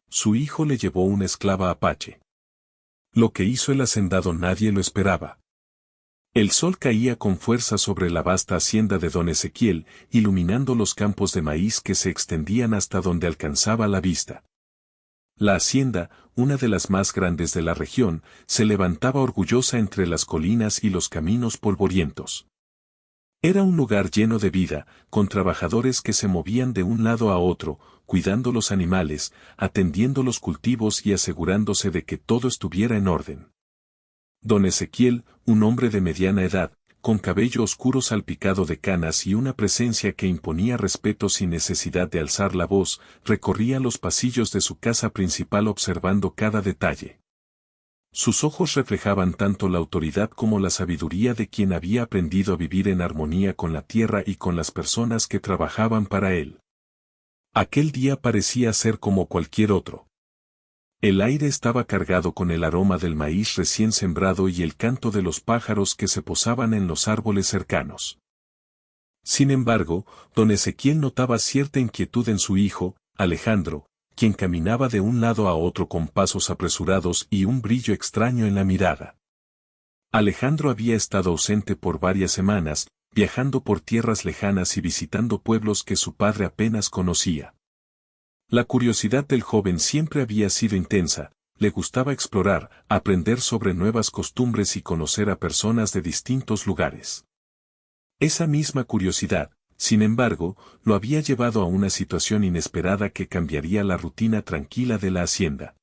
su hijo le llevó una esclava apache. Lo que hizo el hacendado nadie lo esperaba. El sol caía con fuerza sobre la vasta hacienda de don Ezequiel, iluminando los campos de maíz que se extendían hasta donde alcanzaba la vista. La hacienda, una de las más grandes de la región, se levantaba orgullosa entre las colinas y los caminos polvorientos. Era un lugar lleno de vida, con trabajadores que se movían de un lado a otro, cuidando los animales, atendiendo los cultivos y asegurándose de que todo estuviera en orden. Don Ezequiel, un hombre de mediana edad, con cabello oscuro salpicado de canas y una presencia que imponía respeto sin necesidad de alzar la voz, recorría los pasillos de su casa principal observando cada detalle. Sus ojos reflejaban tanto la autoridad como la sabiduría de quien había aprendido a vivir en armonía con la tierra y con las personas que trabajaban para él. Aquel día parecía ser como cualquier otro. El aire estaba cargado con el aroma del maíz recién sembrado y el canto de los pájaros que se posaban en los árboles cercanos. Sin embargo, don Ezequiel notaba cierta inquietud en su hijo, Alejandro, quien caminaba de un lado a otro con pasos apresurados y un brillo extraño en la mirada. Alejandro había estado ausente por varias semanas, viajando por tierras lejanas y visitando pueblos que su padre apenas conocía. La curiosidad del joven siempre había sido intensa, le gustaba explorar, aprender sobre nuevas costumbres y conocer a personas de distintos lugares. Esa misma curiosidad, sin embargo, lo había llevado a una situación inesperada que cambiaría la rutina tranquila de la hacienda.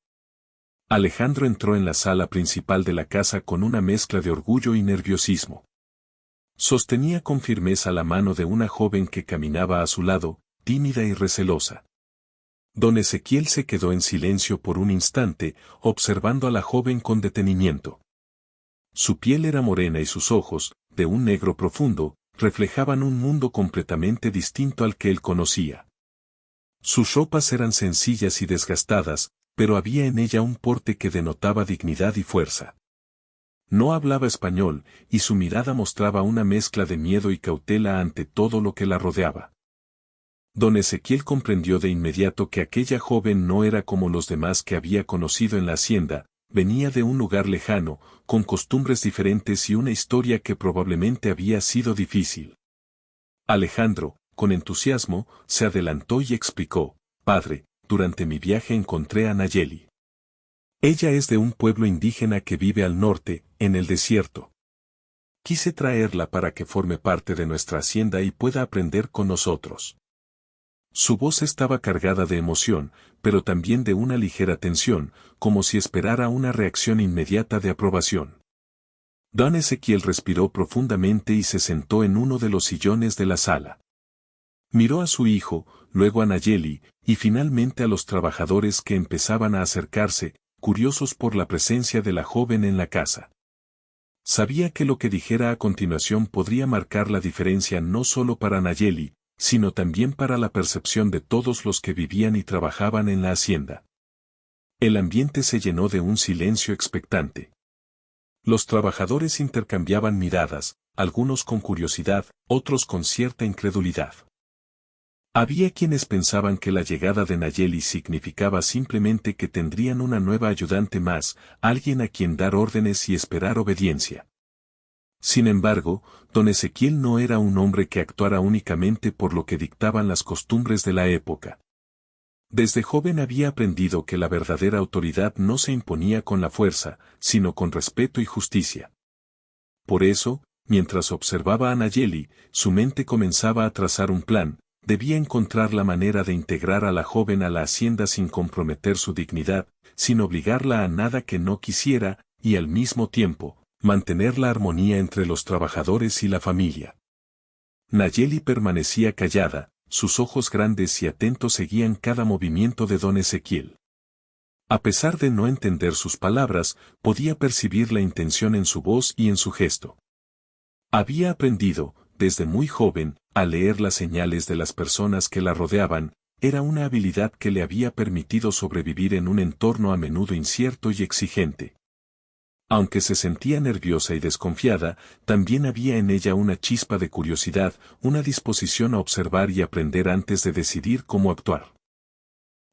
Alejandro entró en la sala principal de la casa con una mezcla de orgullo y nerviosismo. Sostenía con firmeza la mano de una joven que caminaba a su lado, tímida y recelosa. Don Ezequiel se quedó en silencio por un instante, observando a la joven con detenimiento. Su piel era morena y sus ojos, de un negro profundo, reflejaban un mundo completamente distinto al que él conocía. Sus ropas eran sencillas y desgastadas, pero había en ella un porte que denotaba dignidad y fuerza. No hablaba español, y su mirada mostraba una mezcla de miedo y cautela ante todo lo que la rodeaba. Don Ezequiel comprendió de inmediato que aquella joven no era como los demás que había conocido en la hacienda, venía de un lugar lejano, con costumbres diferentes y una historia que probablemente había sido difícil. Alejandro, con entusiasmo, se adelantó y explicó: «Padre, durante mi viaje encontré a Nayeli. Ella es de un pueblo indígena que vive al norte, en el desierto. Quise traerla para que forme parte de nuestra hacienda y pueda aprender con nosotros». Su voz estaba cargada de emoción, pero también de una ligera tensión, como si esperara una reacción inmediata de aprobación. Don Ezequiel respiró profundamente y se sentó en uno de los sillones de la sala. Miró a su hijo, luego a Nayeli, y finalmente a los trabajadores que empezaban a acercarse, curiosos por la presencia de la joven en la casa. Sabía que lo que dijera a continuación podría marcar la diferencia no solo para Nayeli, sino también para la percepción de todos los que vivían y trabajaban en la hacienda. El ambiente se llenó de un silencio expectante. Los trabajadores intercambiaban miradas, algunos con curiosidad, otros con cierta incredulidad. Había quienes pensaban que la llegada de Nayeli significaba simplemente que tendrían una nueva ayudante más, alguien a quien dar órdenes y esperar obediencia. Sin embargo, don Ezequiel no era un hombre que actuara únicamente por lo que dictaban las costumbres de la época. Desde joven había aprendido que la verdadera autoridad no se imponía con la fuerza, sino con respeto y justicia. Por eso, mientras observaba a Nayeli, su mente comenzaba a trazar un plan: debía encontrar la manera de integrar a la joven a la hacienda sin comprometer su dignidad, sin obligarla a nada que no quisiera, y al mismo tiempo, mantener la armonía entre los trabajadores y la familia. Nayeli permanecía callada, sus ojos grandes y atentos seguían cada movimiento de don Ezequiel. A pesar de no entender sus palabras, podía percibir la intención en su voz y en su gesto. Había aprendido, desde muy joven, a leer las señales de las personas que la rodeaban. Era una habilidad que le había permitido sobrevivir en un entorno a menudo incierto y exigente. Aunque se sentía nerviosa y desconfiada, también había en ella una chispa de curiosidad, una disposición a observar y aprender antes de decidir cómo actuar.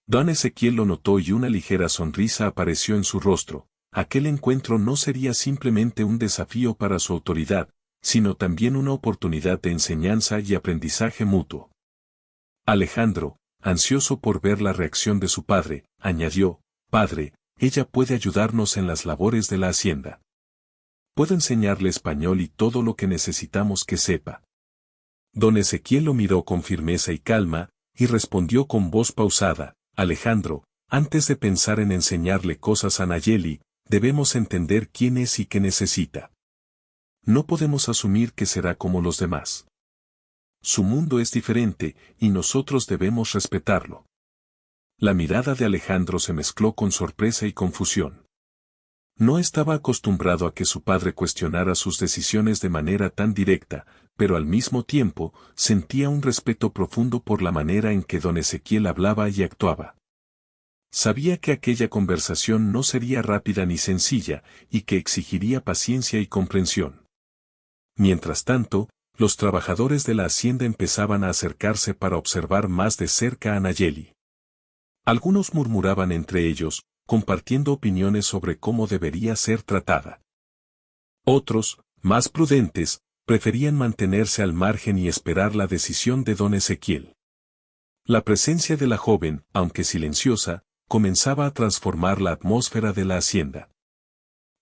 Don Ezequiel lo notó y una ligera sonrisa apareció en su rostro. Aquel encuentro no sería simplemente un desafío para su autoridad, sino también una oportunidad de enseñanza y aprendizaje mutuo. Alejandro, ansioso por ver la reacción de su padre, añadió, «Padre, ella puede ayudarnos en las labores de la hacienda. Puedo enseñarle español y todo lo que necesitamos que sepa». Don Ezequiel lo miró con firmeza y calma, y respondió con voz pausada, «Alejandro, antes de pensar en enseñarle cosas a Nayeli, debemos entender quién es y qué necesita. No podemos asumir que será como los demás. Su mundo es diferente, y nosotros debemos respetarlo». La mirada de Alejandro se mezcló con sorpresa y confusión. No estaba acostumbrado a que su padre cuestionara sus decisiones de manera tan directa, pero al mismo tiempo, sentía un respeto profundo por la manera en que don Ezequiel hablaba y actuaba. Sabía que aquella conversación no sería rápida ni sencilla, y que exigiría paciencia y comprensión. Mientras tanto, los trabajadores de la hacienda empezaban a acercarse para observar más de cerca a Nayeli. Algunos murmuraban entre ellos, compartiendo opiniones sobre cómo debería ser tratada. Otros, más prudentes, preferían mantenerse al margen y esperar la decisión de don Ezequiel. La presencia de la joven, aunque silenciosa, comenzaba a transformar la atmósfera de la hacienda.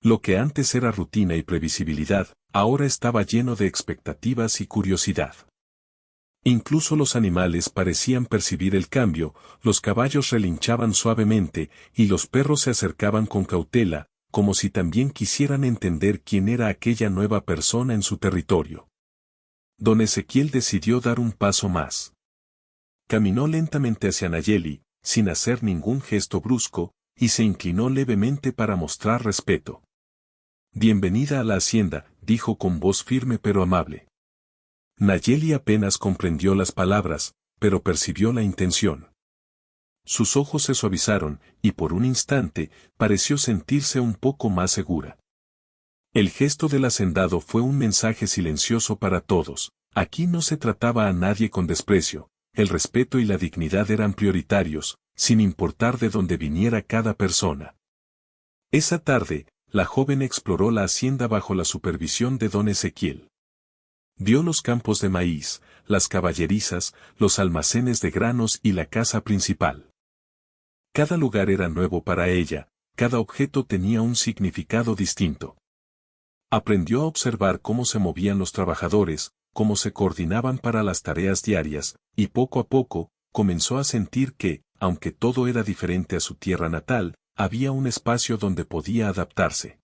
Lo que antes era rutina y previsibilidad, ahora estaba lleno de expectativas y curiosidad. Incluso los animales parecían percibir el cambio, los caballos relinchaban suavemente, y los perros se acercaban con cautela, como si también quisieran entender quién era aquella nueva persona en su territorio. Don Ezequiel decidió dar un paso más. Caminó lentamente hacia Nayeli, sin hacer ningún gesto brusco, y se inclinó levemente para mostrar respeto. «Bienvenida a la hacienda», dijo con voz firme pero amable. Nayeli apenas comprendió las palabras, pero percibió la intención. Sus ojos se suavizaron, y por un instante, pareció sentirse un poco más segura. El gesto del hacendado fue un mensaje silencioso para todos. Aquí no se trataba a nadie con desprecio, el respeto y la dignidad eran prioritarios, sin importar de dónde viniera cada persona. Esa tarde, la joven exploró la hacienda bajo la supervisión de don Ezequiel. Vio los campos de maíz, las caballerizas, los almacenes de granos y la casa principal. Cada lugar era nuevo para ella, cada objeto tenía un significado distinto. Aprendió a observar cómo se movían los trabajadores, cómo se coordinaban para las tareas diarias, y poco a poco, comenzó a sentir que, aunque todo era diferente a su tierra natal, había un espacio donde podía adaptarse.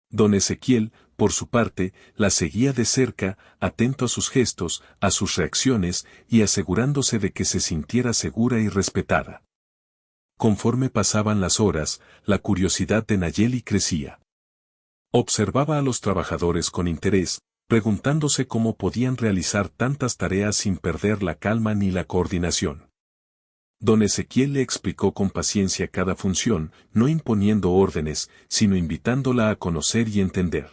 Don Ezequiel, por su parte, la seguía de cerca, atento a sus gestos, a sus reacciones, y asegurándose de que se sintiera segura y respetada. Conforme pasaban las horas, la curiosidad de Nayeli crecía. Observaba a los trabajadores con interés, preguntándose cómo podían realizar tantas tareas sin perder la calma ni la coordinación. Don Ezequiel le explicó con paciencia cada función, no imponiendo órdenes, sino invitándola a conocer y entender.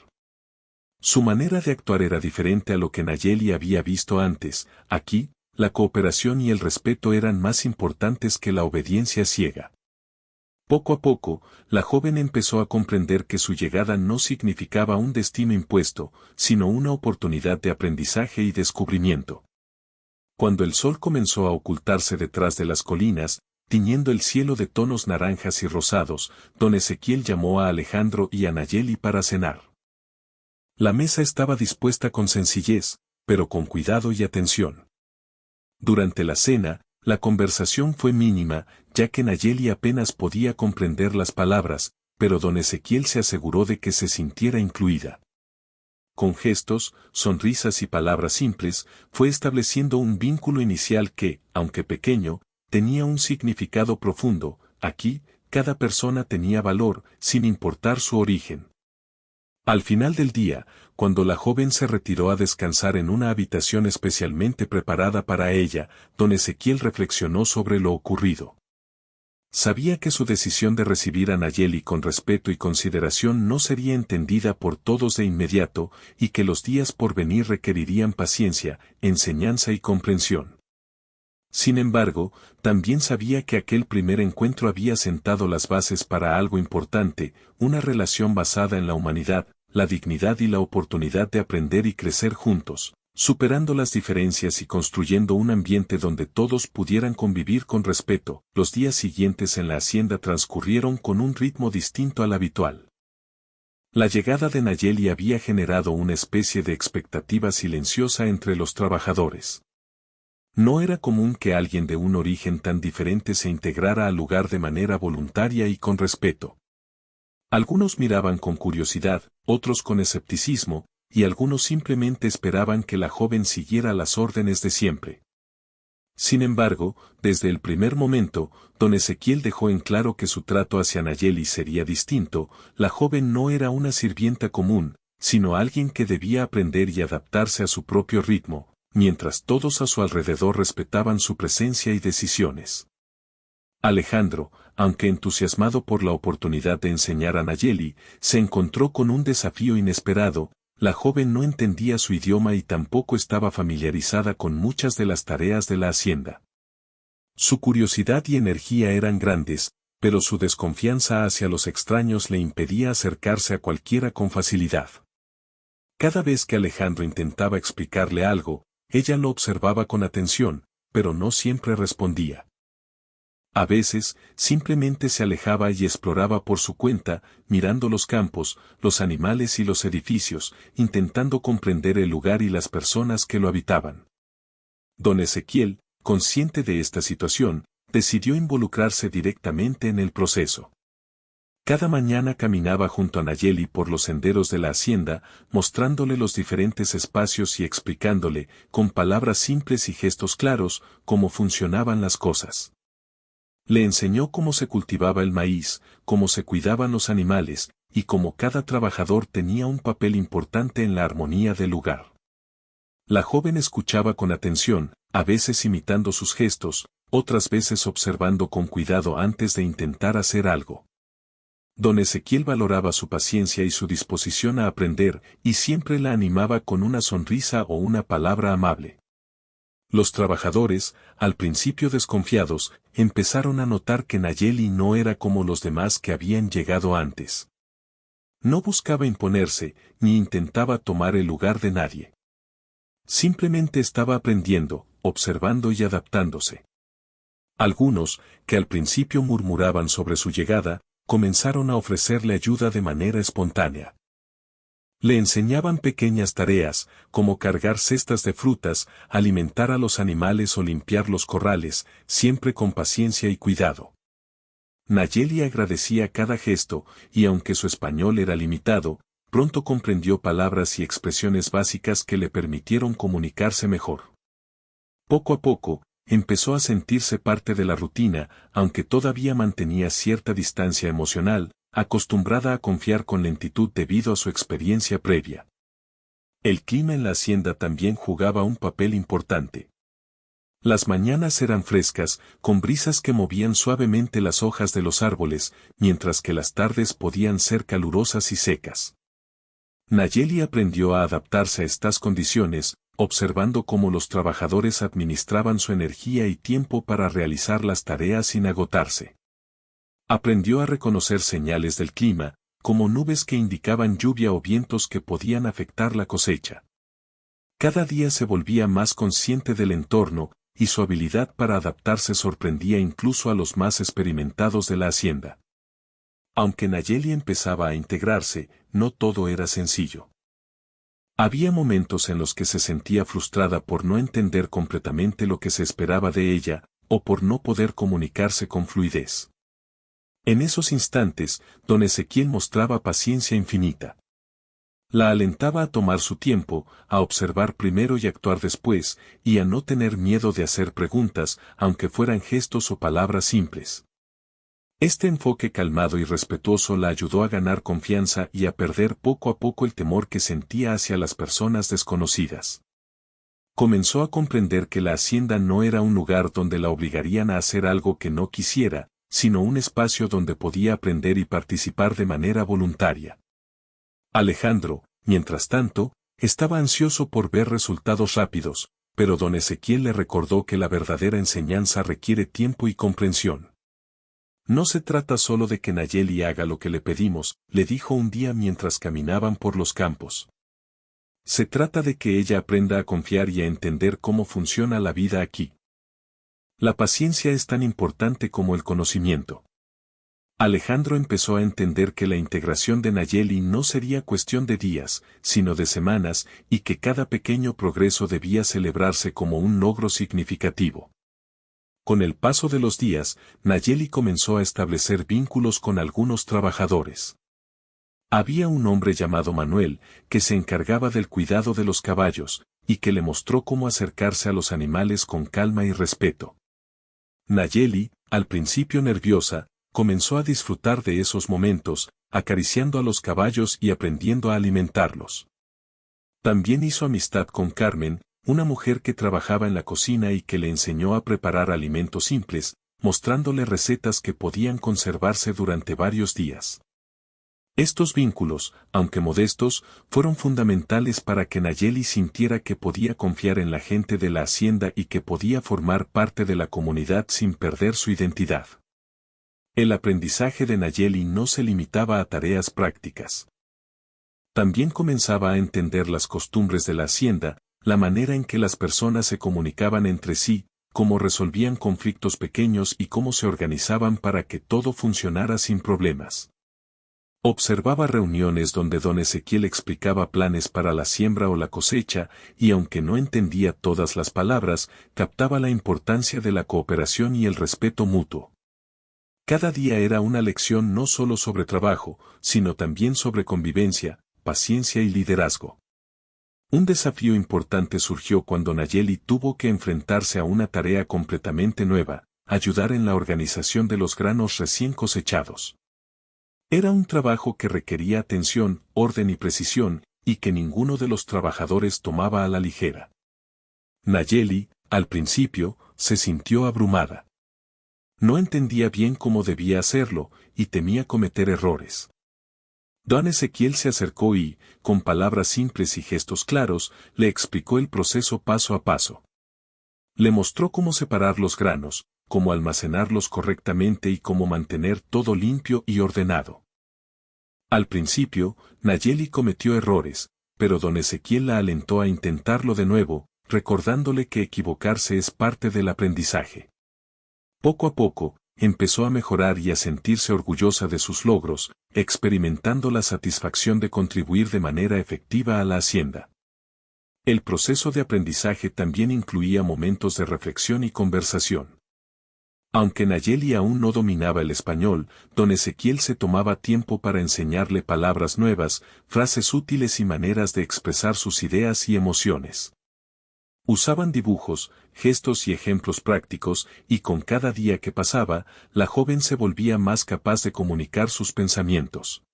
Su manera de actuar era diferente a lo que Nayeli había visto antes. Aquí, la cooperación y el respeto eran más importantes que la obediencia ciega. Poco a poco, la joven empezó a comprender que su llegada no significaba un destino impuesto, sino una oportunidad de aprendizaje y descubrimiento. Cuando el sol comenzó a ocultarse detrás de las colinas, tiñendo el cielo de tonos naranjas y rosados, don Ezequiel llamó a Alejandro y a Nayeli para cenar. La mesa estaba dispuesta con sencillez, pero con cuidado y atención. Durante la cena, la conversación fue mínima, ya que Nayeli apenas podía comprender las palabras, pero don Ezequiel se aseguró de que se sintiera incluida. Con gestos, sonrisas y palabras simples, fue estableciendo un vínculo inicial que, aunque pequeño, tenía un significado profundo. Aquí, cada persona tenía valor, sin importar su origen. Al final del día, cuando la joven se retiró a descansar en una habitación especialmente preparada para ella, don Ezequiel reflexionó sobre lo ocurrido. Sabía que su decisión de recibir a Nayeli con respeto y consideración no sería entendida por todos de inmediato, y que los días por venir requerirían paciencia, enseñanza y comprensión. Sin embargo, también sabía que aquel primer encuentro había sentado las bases para algo importante, una relación basada en la humanidad, la dignidad y la oportunidad de aprender y crecer juntos, superando las diferencias y construyendo un ambiente donde todos pudieran convivir con respeto. Los días siguientes en la hacienda transcurrieron con un ritmo distinto al habitual. La llegada de Nayeli había generado una especie de expectativa silenciosa entre los trabajadores. No era común que alguien de un origen tan diferente se integrara al lugar de manera voluntaria y con respeto. Algunos miraban con curiosidad, otros con escepticismo, y algunos simplemente esperaban que la joven siguiera las órdenes de siempre. Sin embargo, desde el primer momento, don Ezequiel dejó en claro que su trato hacia Nayeli sería distinto. La joven no era una sirvienta común, sino alguien que debía aprender y adaptarse a su propio ritmo, mientras todos a su alrededor respetaban su presencia y decisiones. Alejandro, aunque entusiasmado por la oportunidad de enseñar a Nayeli, se encontró con un desafío inesperado. La joven no entendía su idioma y tampoco estaba familiarizada con muchas de las tareas de la hacienda. Su curiosidad y energía eran grandes, pero su desconfianza hacia los extraños le impedía acercarse a cualquiera con facilidad. Cada vez que Alejandro intentaba explicarle algo, ella lo observaba con atención, pero no siempre respondía. A veces, simplemente se alejaba y exploraba por su cuenta, mirando los campos, los animales y los edificios, intentando comprender el lugar y las personas que lo habitaban. Don Ezequiel, consciente de esta situación, decidió involucrarse directamente en el proceso. Cada mañana caminaba junto a Nayeli por los senderos de la hacienda, mostrándole los diferentes espacios y explicándole, con palabras simples y gestos claros, cómo funcionaban las cosas. Le enseñó cómo se cultivaba el maíz, cómo se cuidaban los animales, y cómo cada trabajador tenía un papel importante en la armonía del lugar. La joven escuchaba con atención, a veces imitando sus gestos, otras veces observando con cuidado antes de intentar hacer algo. Don Ezequiel valoraba su paciencia y su disposición a aprender, y siempre la animaba con una sonrisa o una palabra amable. Los trabajadores, al principio desconfiados, empezaron a notar que Nayeli no era como los demás que habían llegado antes. No buscaba imponerse, ni intentaba tomar el lugar de nadie. Simplemente estaba aprendiendo, observando y adaptándose. Algunos, que al principio murmuraban sobre su llegada, comenzaron a ofrecerle ayuda de manera espontánea. Le enseñaban pequeñas tareas, como cargar cestas de frutas, alimentar a los animales o limpiar los corrales, siempre con paciencia y cuidado. Nayeli agradecía cada gesto, y aunque su español era limitado, pronto comprendió palabras y expresiones básicas que le permitieron comunicarse mejor. Poco a poco, empezó a sentirse parte de la rutina, aunque todavía mantenía cierta distancia emocional, acostumbrada a confiar con lentitud debido a su experiencia previa. El clima en la hacienda también jugaba un papel importante. Las mañanas eran frescas, con brisas que movían suavemente las hojas de los árboles, mientras que las tardes podían ser calurosas y secas. Nayeli aprendió a adaptarse a estas condiciones, observando cómo los trabajadores administraban su energía y tiempo para realizar las tareas sin agotarse. Aprendió a reconocer señales del clima, como nubes que indicaban lluvia o vientos que podían afectar la cosecha. Cada día se volvía más consciente del entorno, y su habilidad para adaptarse sorprendía incluso a los más experimentados de la hacienda. Aunque Nayeli empezaba a integrarse, no todo era sencillo. Había momentos en los que se sentía frustrada por no entender completamente lo que se esperaba de ella, o por no poder comunicarse con fluidez. En esos instantes, don Ezequiel mostraba paciencia infinita. La alentaba a tomar su tiempo, a observar primero y actuar después, y a no tener miedo de hacer preguntas, aunque fueran gestos o palabras simples. Este enfoque calmado y respetuoso la ayudó a ganar confianza y a perder poco a poco el temor que sentía hacia las personas desconocidas. Comenzó a comprender que la hacienda no era un lugar donde la obligarían a hacer algo que no quisiera, sino un espacio donde podía aprender y participar de manera voluntaria. Alejandro, mientras tanto, estaba ansioso por ver resultados rápidos, pero don Ezequiel le recordó que la verdadera enseñanza requiere tiempo y comprensión. No se trata solo de que Nayeli haga lo que le pedimos, le dijo un día mientras caminaban por los campos. Se trata de que ella aprenda a confiar y a entender cómo funciona la vida aquí. La paciencia es tan importante como el conocimiento. Alejandro empezó a entender que la integración de Nayeli no sería cuestión de días, sino de semanas, y que cada pequeño progreso debía celebrarse como un logro significativo. Con el paso de los días, Nayeli comenzó a establecer vínculos con algunos trabajadores. Había un hombre llamado Manuel, que se encargaba del cuidado de los caballos, y que le mostró cómo acercarse a los animales con calma y respeto. Nayeli, al principio nerviosa, comenzó a disfrutar de esos momentos, acariciando a los caballos y aprendiendo a alimentarlos. También hizo amistad con Carmen, una mujer que trabajaba en la cocina y que le enseñó a preparar alimentos simples, mostrándole recetas que podían conservarse durante varios días. Estos vínculos, aunque modestos, fueron fundamentales para que Nayeli sintiera que podía confiar en la gente de la hacienda y que podía formar parte de la comunidad sin perder su identidad. El aprendizaje de Nayeli no se limitaba a tareas prácticas. También comenzaba a entender las costumbres de la hacienda, la manera en que las personas se comunicaban entre sí, cómo resolvían conflictos pequeños y cómo se organizaban para que todo funcionara sin problemas. Observaba reuniones donde don Ezequiel explicaba planes para la siembra o la cosecha, y aunque no entendía todas las palabras, captaba la importancia de la cooperación y el respeto mutuo. Cada día era una lección no solo sobre trabajo, sino también sobre convivencia, paciencia y liderazgo. Un desafío importante surgió cuando Nayeli tuvo que enfrentarse a una tarea completamente nueva, ayudar en la organización de los granos recién cosechados. Era un trabajo que requería atención, orden y precisión, y que ninguno de los trabajadores tomaba a la ligera. Nayeli, al principio, se sintió abrumada. No entendía bien cómo debía hacerlo, y temía cometer errores. Don Ezequiel se acercó y, con palabras simples y gestos claros, le explicó el proceso paso a paso. Le mostró cómo separar los granos, cómo almacenarlos correctamente y cómo mantener todo limpio y ordenado. Al principio, Nayeli cometió errores, pero don Ezequiel la alentó a intentarlo de nuevo, recordándole que equivocarse es parte del aprendizaje. Poco a poco, empezó a mejorar y a sentirse orgullosa de sus logros, experimentando la satisfacción de contribuir de manera efectiva a la hacienda. El proceso de aprendizaje también incluía momentos de reflexión y conversación. Aunque Nayeli aún no dominaba el español, don Ezequiel se tomaba tiempo para enseñarle palabras nuevas, frases útiles y maneras de expresar sus ideas y emociones. Usaban dibujos, gestos y ejemplos prácticos, y con cada día que pasaba, la joven se volvía más capaz de comunicar sus pensamientos.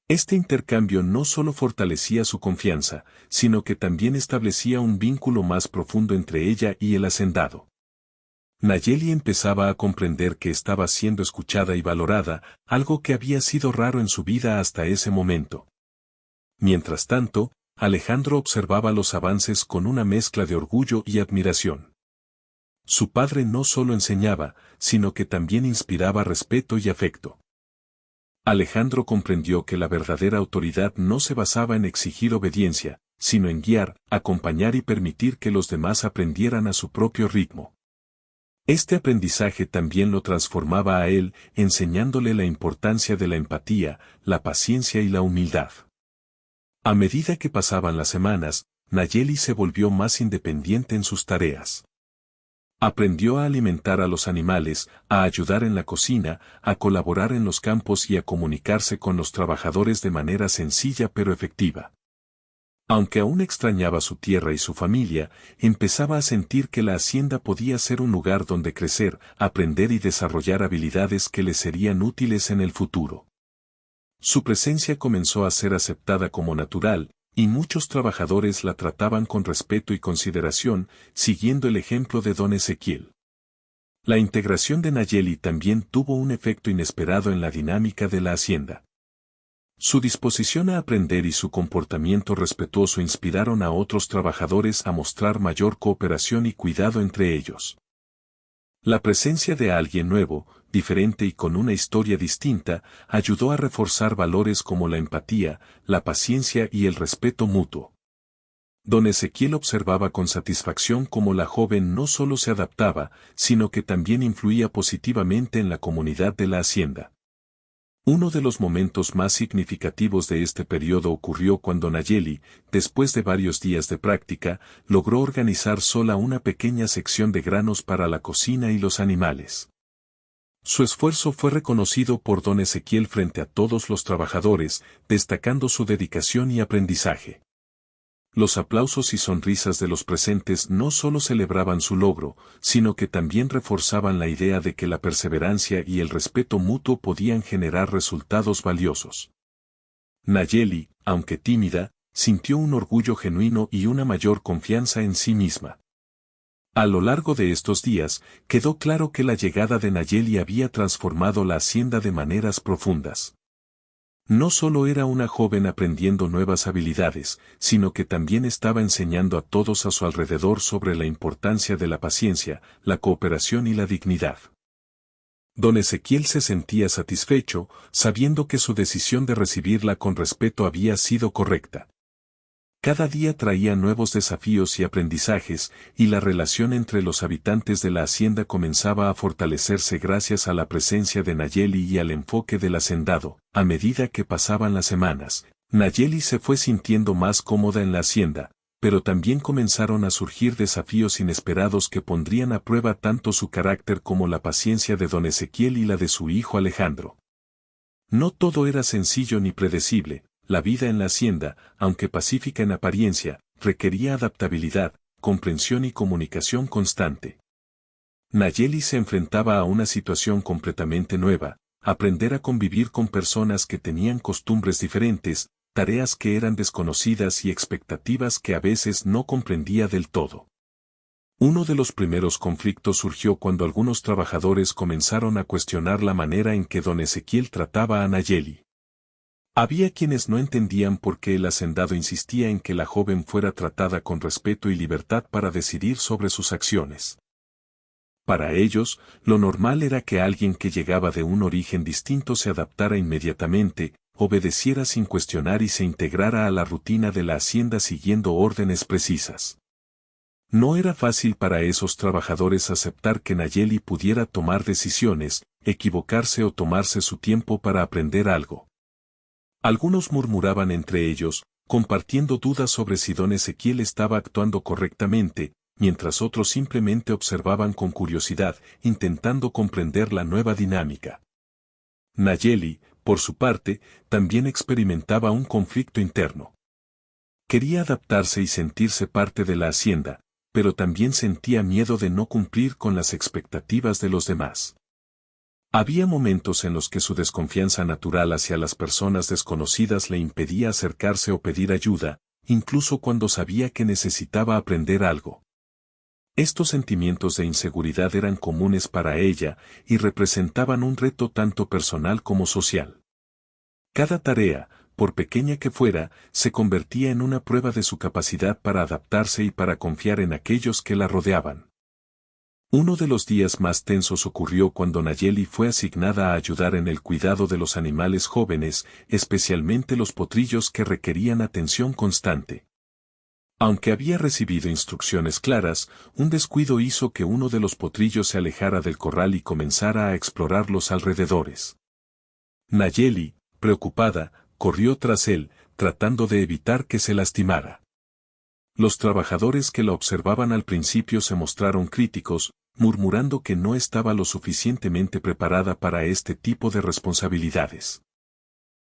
Este intercambio no solo fortalecía su confianza, sino que también establecía un vínculo más profundo entre ella y el hacendado. Nayeli empezaba a comprender que estaba siendo escuchada y valorada, algo que había sido raro en su vida hasta ese momento. Mientras tanto, Alejandro observaba los avances con una mezcla de orgullo y admiración. Su padre no solo enseñaba, sino que también inspiraba respeto y afecto. Alejandro comprendió que la verdadera autoridad no se basaba en exigir obediencia, sino en guiar, acompañar y permitir que los demás aprendieran a su propio ritmo. Este aprendizaje también lo transformaba a él, enseñándole la importancia de la empatía, la paciencia y la humildad. A medida que pasaban las semanas, Nayeli se volvió más independiente en sus tareas. Aprendió a alimentar a los animales, a ayudar en la cocina, a colaborar en los campos y a comunicarse con los trabajadores de manera sencilla pero efectiva. Aunque aún extrañaba su tierra y su familia, empezaba a sentir que la hacienda podía ser un lugar donde crecer, aprender y desarrollar habilidades que le serían útiles en el futuro. Su presencia comenzó a ser aceptada como natural, y muchos trabajadores la trataban con respeto y consideración, siguiendo el ejemplo de don Ezequiel. La integración de Nayeli también tuvo un efecto inesperado en la dinámica de la hacienda. Su disposición a aprender y su comportamiento respetuoso inspiraron a otros trabajadores a mostrar mayor cooperación y cuidado entre ellos. La presencia de alguien nuevo, diferente y con una historia distinta, ayudó a reforzar valores como la empatía, la paciencia y el respeto mutuo. Don Ezequiel observaba con satisfacción cómo la joven no solo se adaptaba, sino que también influía positivamente en la comunidad de la hacienda. Uno de los momentos más significativos de este periodo ocurrió cuando Nayeli, después de varios días de práctica, logró organizar sola una pequeña sección de granos para la cocina y los animales. Su esfuerzo fue reconocido por don Ezequiel frente a todos los trabajadores, destacando su dedicación y aprendizaje. Los aplausos y sonrisas de los presentes no solo celebraban su logro, sino que también reforzaban la idea de que la perseverancia y el respeto mutuo podían generar resultados valiosos. Nayeli, aunque tímida, sintió un orgullo genuino y una mayor confianza en sí misma. A lo largo de estos días, quedó claro que la llegada de Nayeli había transformado la hacienda de maneras profundas. No solo era una joven aprendiendo nuevas habilidades, sino que también estaba enseñando a todos a su alrededor sobre la importancia de la paciencia, la cooperación y la dignidad. Don Ezequiel se sentía satisfecho, sabiendo que su decisión de recibirla con respeto había sido correcta. Cada día traía nuevos desafíos y aprendizajes, y la relación entre los habitantes de la hacienda comenzaba a fortalecerse gracias a la presencia de Nayeli y al enfoque del hacendado. A medida que pasaban las semanas, Nayeli se fue sintiendo más cómoda en la hacienda, pero también comenzaron a surgir desafíos inesperados que pondrían a prueba tanto su carácter como la paciencia de don Ezequiel y la de su hijo Alejandro. No todo era sencillo ni predecible. La vida en la hacienda, aunque pacífica en apariencia, requería adaptabilidad, comprensión y comunicación constante. Nayeli se enfrentaba a una situación completamente nueva, aprender a convivir con personas que tenían costumbres diferentes, tareas que eran desconocidas y expectativas que a veces no comprendía del todo. Uno de los primeros conflictos surgió cuando algunos trabajadores comenzaron a cuestionar la manera en que don Ezequiel trataba a Nayeli. Había quienes no entendían por qué el hacendado insistía en que la joven fuera tratada con respeto y libertad para decidir sobre sus acciones. Para ellos, lo normal era que alguien que llegaba de un origen distinto se adaptara inmediatamente, obedeciera sin cuestionar y se integrara a la rutina de la hacienda siguiendo órdenes precisas. No era fácil para esos trabajadores aceptar que Nayeli pudiera tomar decisiones, equivocarse o tomarse su tiempo para aprender algo. Algunos murmuraban entre ellos, compartiendo dudas sobre si don Ezequiel estaba actuando correctamente, mientras otros simplemente observaban con curiosidad, intentando comprender la nueva dinámica. Nayeli, por su parte, también experimentaba un conflicto interno. Quería adaptarse y sentirse parte de la hacienda, pero también sentía miedo de no cumplir con las expectativas de los demás. Había momentos en los que su desconfianza natural hacia las personas desconocidas le impedía acercarse o pedir ayuda, incluso cuando sabía que necesitaba aprender algo. Estos sentimientos de inseguridad eran comunes para ella y representaban un reto tanto personal como social. Cada tarea, por pequeña que fuera, se convertía en una prueba de su capacidad para adaptarse y para confiar en aquellos que la rodeaban. Uno de los días más tensos ocurrió cuando Nayeli fue asignada a ayudar en el cuidado de los animales jóvenes, especialmente los potrillos que requerían atención constante. Aunque había recibido instrucciones claras, un descuido hizo que uno de los potrillos se alejara del corral y comenzara a explorar los alrededores. Nayeli, preocupada, corrió tras él, tratando de evitar que se lastimara. Los trabajadores que la observaban al principio se mostraron críticos, murmurando que no estaba lo suficientemente preparada para este tipo de responsabilidades.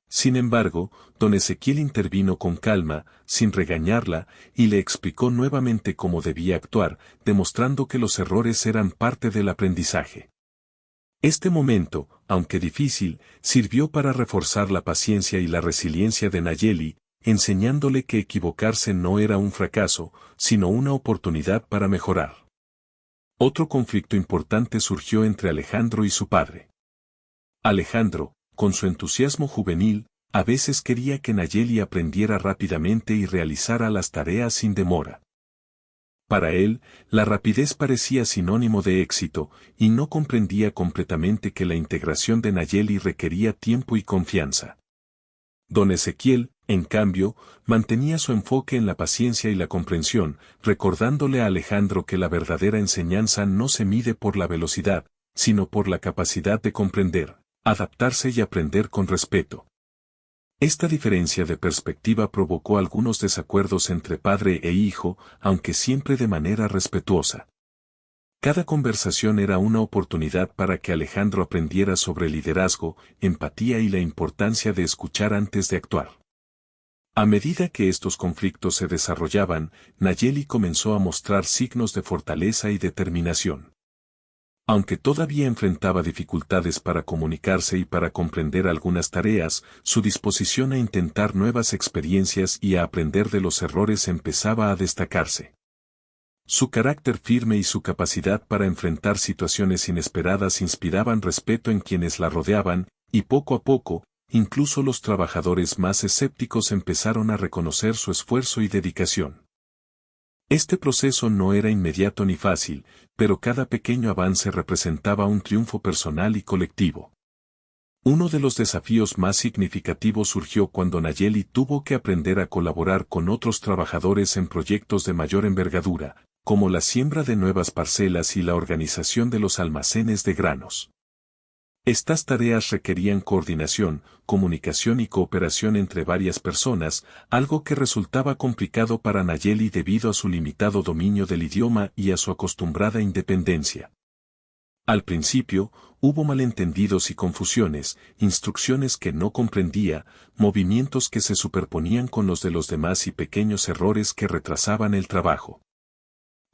Sin embargo, don Ezequiel intervino con calma, sin regañarla, y le explicó nuevamente cómo debía actuar, demostrando que los errores eran parte del aprendizaje. Este momento, aunque difícil, sirvió para reforzar la paciencia y la resiliencia de Nayeli, enseñándole que equivocarse no era un fracaso, sino una oportunidad para mejorar. Otro conflicto importante surgió entre Alejandro y su padre. Alejandro, con su entusiasmo juvenil, A veces quería que Nayeli aprendiera rápidamente y realizara las tareas sin demora. Para él, la rapidez parecía sinónimo de éxito, y no comprendía completamente que la integración de Nayeli requería tiempo y confianza. Don Ezequiel, en cambio, mantenía su enfoque en la paciencia y la comprensión, recordándole a Alejandro que la verdadera enseñanza no se mide por la velocidad, sino por la capacidad de comprender, adaptarse y aprender con respeto. Esta diferencia de perspectiva provocó algunos desacuerdos entre padre e hijo, aunque siempre de manera respetuosa. Cada conversación era una oportunidad para que Alejandro aprendiera sobre liderazgo, empatía y la importancia de escuchar antes de actuar. A medida que estos conflictos se desarrollaban, Nayeli comenzó a mostrar signos de fortaleza y determinación. Aunque todavía enfrentaba dificultades para comunicarse y para comprender algunas tareas, su disposición a intentar nuevas experiencias y a aprender de los errores empezaba a destacarse. Su carácter firme y su capacidad para enfrentar situaciones inesperadas inspiraban respeto en quienes la rodeaban, y poco a poco, incluso los trabajadores más escépticos empezaron a reconocer su esfuerzo y dedicación. Este proceso no era inmediato ni fácil, pero cada pequeño avance representaba un triunfo personal y colectivo. Uno de los desafíos más significativos surgió cuando Nayeli tuvo que aprender a colaborar con otros trabajadores en proyectos de mayor envergadura, como la siembra de nuevas parcelas y la organización de los almacenes de granos. Estas tareas requerían coordinación, comunicación y cooperación entre varias personas, algo que resultaba complicado para Nayeli debido a su limitado dominio del idioma y a su acostumbrada independencia. Al principio, hubo malentendidos y confusiones, instrucciones que no comprendía, movimientos que se superponían con los de los demás y pequeños errores que retrasaban el trabajo.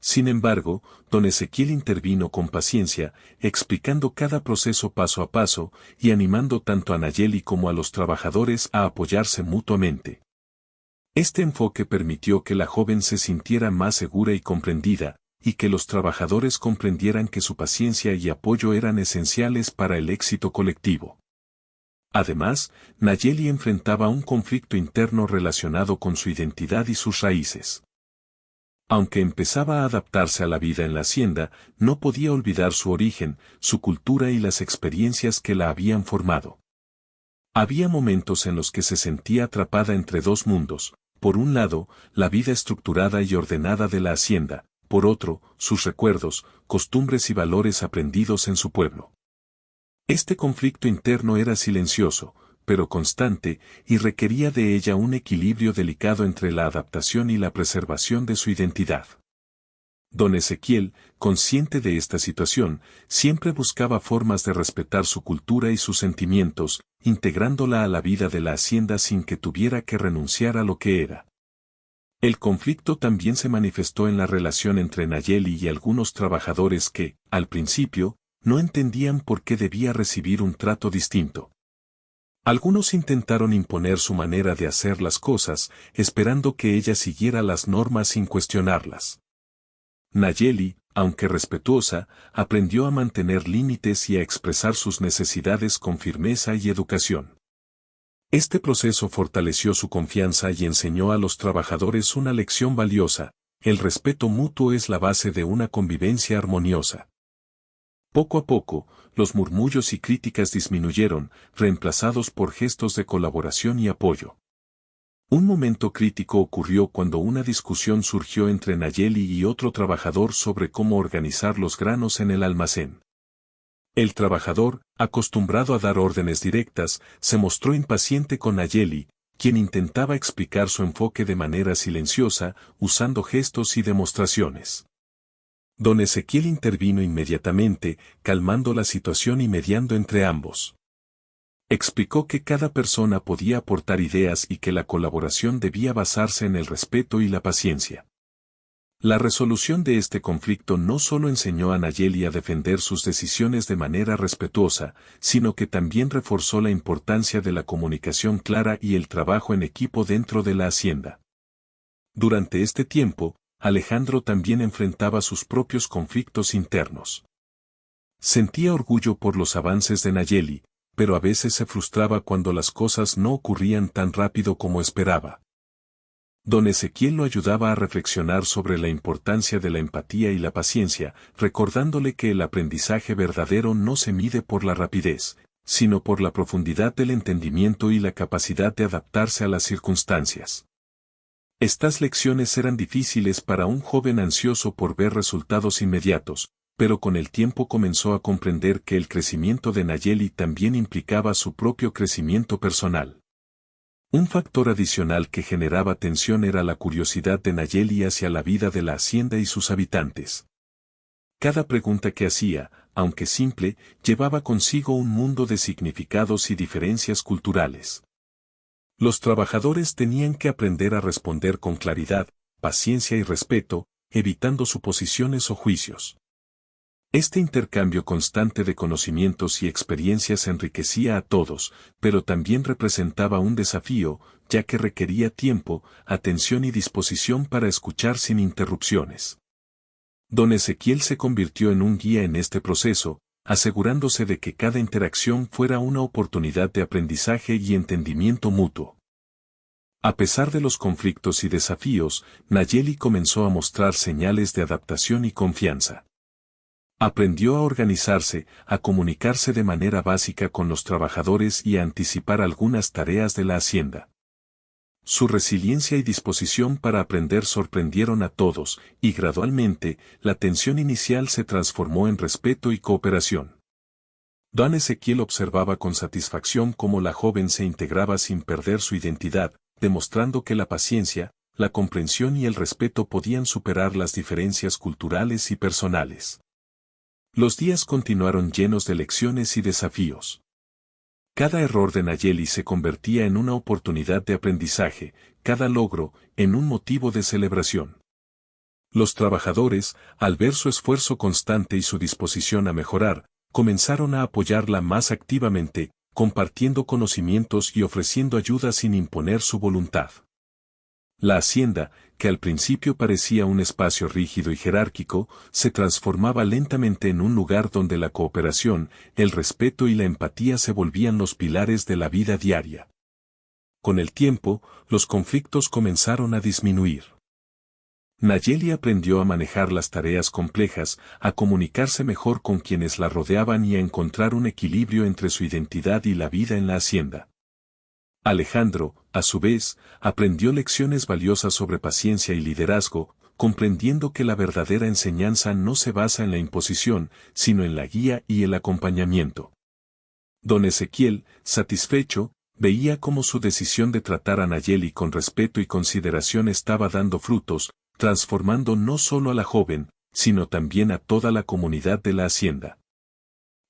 Sin embargo, don Ezequiel intervino con paciencia, explicando cada proceso paso a paso, y animando tanto a Nayeli como a los trabajadores a apoyarse mutuamente. Este enfoque permitió que la joven se sintiera más segura y comprendida, y que los trabajadores comprendieran que su paciencia y apoyo eran esenciales para el éxito colectivo. Además, Nayeli enfrentaba un conflicto interno relacionado con su identidad y sus raíces. Aunque empezaba a adaptarse a la vida en la hacienda, no podía olvidar su origen, su cultura y las experiencias que la habían formado. Había momentos en los que se sentía atrapada entre dos mundos, por un lado, la vida estructurada y ordenada de la hacienda, por otro, sus recuerdos, costumbres y valores aprendidos en su pueblo. Este conflicto interno era silencioso, pero constante, y requería de ella un equilibrio delicado entre la adaptación y la preservación de su identidad. Don Ezequiel, consciente de esta situación, siempre buscaba formas de respetar su cultura y sus sentimientos, integrándola a la vida de la hacienda sin que tuviera que renunciar a lo que era. El conflicto también se manifestó en la relación entre Nayeli y algunos trabajadores que, al principio, no entendían por qué debía recibir un trato distinto. Algunos intentaron imponer su manera de hacer las cosas, esperando que ella siguiera las normas sin cuestionarlas. Nayeli, aunque respetuosa, aprendió a mantener límites y a expresar sus necesidades con firmeza y educación. Este proceso fortaleció su confianza y enseñó a los trabajadores una lección valiosa: el respeto mutuo es la base de una convivencia armoniosa. Poco a poco, los murmullos y críticas disminuyeron, reemplazados por gestos de colaboración y apoyo. Un momento crítico ocurrió cuando una discusión surgió entre Nayeli y otro trabajador sobre cómo organizar los granos en el almacén. El trabajador, acostumbrado a dar órdenes directas, se mostró impaciente con Nayeli, quien intentaba explicar su enfoque de manera silenciosa, usando gestos y demostraciones. Don Ezequiel intervino inmediatamente, calmando la situación y mediando entre ambos. Explicó que cada persona podía aportar ideas y que la colaboración debía basarse en el respeto y la paciencia. La resolución de este conflicto no solo enseñó a Nayeli a defender sus decisiones de manera respetuosa, sino que también reforzó la importancia de la comunicación clara y el trabajo en equipo dentro de la hacienda. Durante este tiempo, Alejandro también enfrentaba sus propios conflictos internos. Sentía orgullo por los avances de Nayeli, pero a veces se frustraba cuando las cosas no ocurrían tan rápido como esperaba. Don Ezequiel lo ayudaba a reflexionar sobre la importancia de la empatía y la paciencia, recordándole que el aprendizaje verdadero no se mide por la rapidez, sino por la profundidad del entendimiento y la capacidad de adaptarse a las circunstancias. Estas lecciones eran difíciles para un joven ansioso por ver resultados inmediatos, pero con el tiempo comenzó a comprender que el crecimiento de Nayeli también implicaba su propio crecimiento personal. Un factor adicional que generaba tensión era la curiosidad de Nayeli hacia la vida de la hacienda y sus habitantes. Cada pregunta que hacía, aunque simple, llevaba consigo un mundo de significados y diferencias culturales. Los trabajadores tenían que aprender a responder con claridad, paciencia y respeto, evitando suposiciones o juicios. Este intercambio constante de conocimientos y experiencias enriquecía a todos, pero también representaba un desafío, ya que requería tiempo, atención y disposición para escuchar sin interrupciones. Don Ezequiel se convirtió en un guía en este proceso, asegurándose de que cada interacción fuera una oportunidad de aprendizaje y entendimiento mutuo. A pesar de los conflictos y desafíos, Nayeli comenzó a mostrar señales de adaptación y confianza. Aprendió a organizarse, a comunicarse de manera básica con los trabajadores y a anticipar algunas tareas de la hacienda. Su resiliencia y disposición para aprender sorprendieron a todos, y gradualmente, la tensión inicial se transformó en respeto y cooperación. Don Ezequiel observaba con satisfacción cómo la joven se integraba sin perder su identidad, demostrando que la paciencia, la comprensión y el respeto podían superar las diferencias culturales y personales. Los días continuaron llenos de lecciones y desafíos. Cada error de Nayeli se convertía en una oportunidad de aprendizaje, cada logro, en un motivo de celebración. Los trabajadores, al ver su esfuerzo constante y su disposición a mejorar, comenzaron a apoyarla más activamente, compartiendo conocimientos y ofreciendo ayuda sin imponer su voluntad. La hacienda, que al principio parecía un espacio rígido y jerárquico, se transformaba lentamente en un lugar donde la cooperación, el respeto y la empatía se volvían los pilares de la vida diaria. Con el tiempo, los conflictos comenzaron a disminuir. Nayeli aprendió a manejar las tareas complejas, a comunicarse mejor con quienes la rodeaban y a encontrar un equilibrio entre su identidad y la vida en la hacienda. Alejandro, a su vez, aprendió lecciones valiosas sobre paciencia y liderazgo, comprendiendo que la verdadera enseñanza no se basa en la imposición, sino en la guía y el acompañamiento. Don Ezequiel, satisfecho, veía cómo su decisión de tratar a Nayeli con respeto y consideración estaba dando frutos, transformando no solo a la joven, sino también a toda la comunidad de la hacienda.